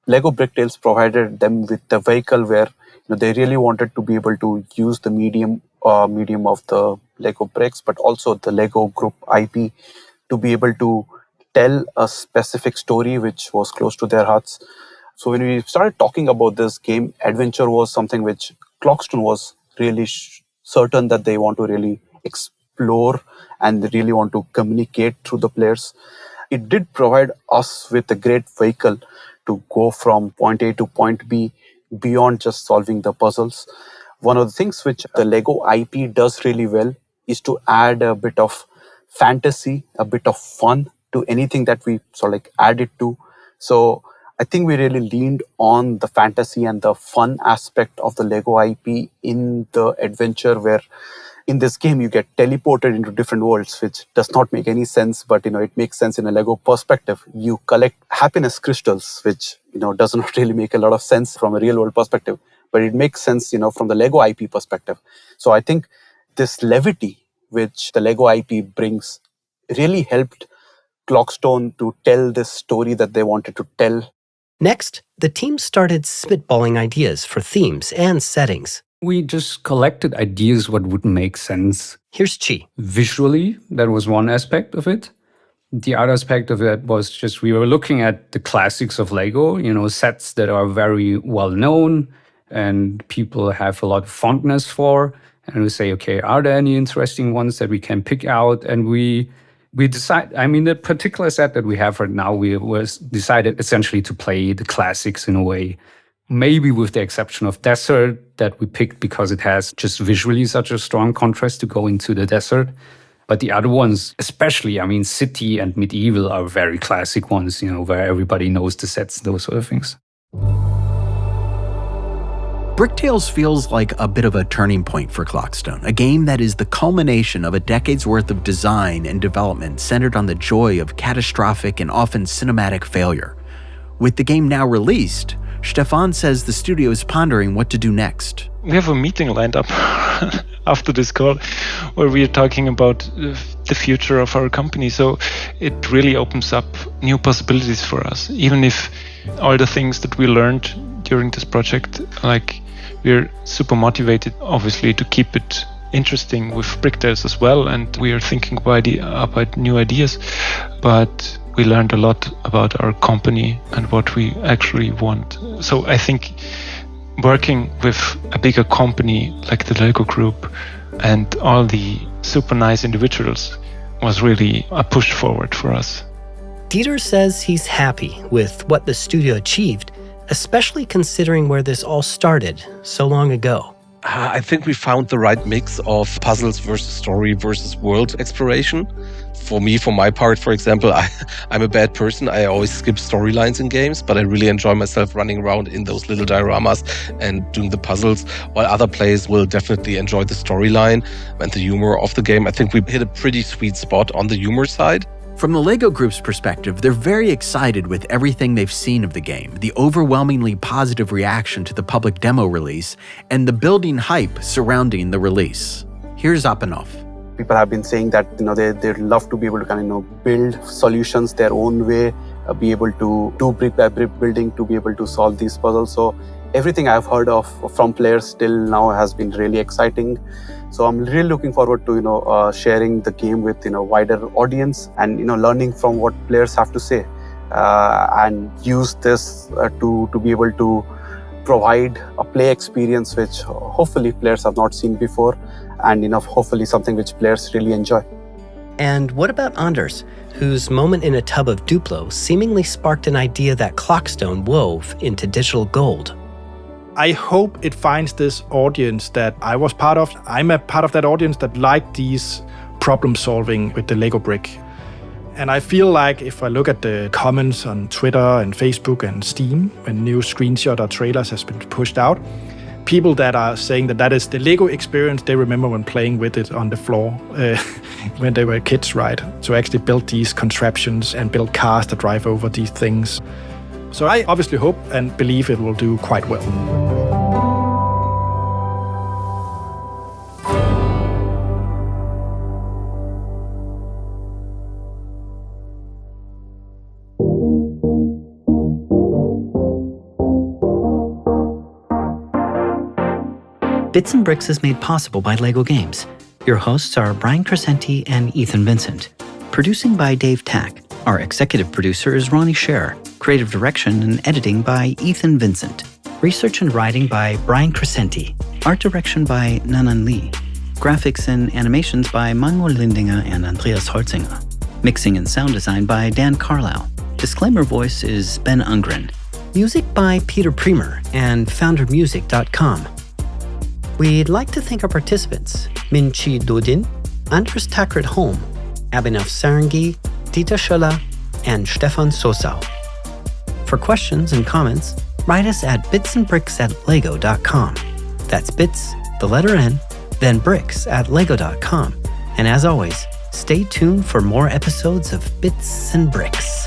LEGO Bricktales provided them with the vehicle where they really wanted to be able to use the medium of the LEGO bricks, but also the LEGO Group IP to be able to tell a specific story which was close to their hearts. So when we started talking about this game, adventure was something which Clockstone was really certain that they want to really explore and really want to communicate through the players. It did provide us with a great vehicle to go from point A to point B beyond just solving the puzzles. One of the things which the LEGO IP does really well is to add a bit of fantasy, a bit of fun to anything that we sort of add it to. So I think we really leaned on the fantasy and the fun aspect of the LEGO IP in the adventure, where in this game you get teleported into different worlds, which does not make any sense, but it makes sense in a LEGO perspective. You collect happiness crystals, which does not really make a lot of sense from a real world perspective, but it makes sense from the LEGO IP perspective. So I think this levity which the LEGO IP brings really helped Clockstone to tell this story that they wanted to tell.
Next, the team started spitballing ideas for themes and settings.
We just collected ideas what would make sense.
Here's Chi.
Visually, that was one aspect of it. The other aspect of it was just we were looking at the classics of LEGO, sets that are very well known and people have a lot of fondness for. And we say, okay, are there any interesting ones that we can pick out? And we We the particular set that we have right now, we was decided essentially to play the classics in a way. Maybe with the exception of Desert that we picked because it has just visually such a strong contrast to go into the desert. But the other ones, especially, City and Medieval are very classic ones, where everybody knows the sets, those sort of things.
Bricktales feels like a bit of a turning point for Clockstone, a game that is the culmination of a decade's worth of design and development centered on the joy of catastrophic and often cinematic failure. With the game now released, Stefan says the studio is pondering what to do next.
We have a meeting lined up after this call where we are talking about the future of our company. So it really opens up new possibilities for us, even if all the things that we learned during this project, we're super motivated, obviously, to keep it interesting with Bricktales as well. And we are thinking about new ideas. But we learned a lot about our company and what we actually want. So I think working with a bigger company like the LEGO Group and all the super nice individuals was really a push forward for us.
Dieter says he's happy with what the studio achieved, especially considering where this all started so long ago.
I think we found the right mix of puzzles versus story versus world exploration. For me, for my part, for example, I'm a bad person. I always skip storylines in games, but I really enjoy myself running around in those little dioramas and doing the puzzles, while other players will definitely enjoy the storyline and the humor of the game. I think we hit a pretty sweet spot on the humor side.
From the LEGO Group's perspective, they're very excited with everything they've seen of the game, the overwhelmingly positive reaction to the public demo release, and the building hype surrounding the release. Here's Apanov.
People have been saying that they'd love to be able to build solutions their own way, be able to do brick by brick building to be able to solve these puzzles. So everything I've heard of from players till now has been really exciting. So I'm really looking forward to sharing the game with wider audience and learning from what players have to say and use this to be able to provide a play experience which hopefully players have not seen before, and hopefully something which players really enjoy.
And what about Anders, whose moment in a tub of Duplo seemingly sparked an idea that Clockstone wove into digital gold?
I hope it finds this audience that I was part of. I'm a part of that audience that liked these problem solving with the Lego brick. And I feel like if I look at the comments on Twitter and Facebook and Steam, when new screenshot or trailers has been pushed out, people that are saying that is the Lego experience they remember when playing with it on the floor when they were kids, right? To actually build these contraptions and build cars that drive over these things. So I obviously hope and believe it will do quite well.
Bits and Bricks is made possible by LEGO Games. Your hosts are Brian Crescenti and Ethan Vincent. Producing by Dave Tack. Our executive producer is Ronnie Scherer. Creative direction and editing by Ethan Vincent. Research and writing by Brian Crescenti. Art direction by Nanan Lee. Graphics and animations by Manuel Lindinger and Andreas Holzinger. Mixing and sound design by Dan Carlisle. Disclaimer voice is Ben Ungren. Music by Peter Premer and foundermusic.com. We'd like to thank our participants, Minchi Dodin, Anders Tackert Holm, Abhinav Sarangi, Dieter Scholler, and Stefan Sosau. For questions and comments, write us at bitsandbricks@lego.com. That's bits, the letter N, then bricks@lego.com. And as always, stay tuned for more episodes of Bits and Bricks.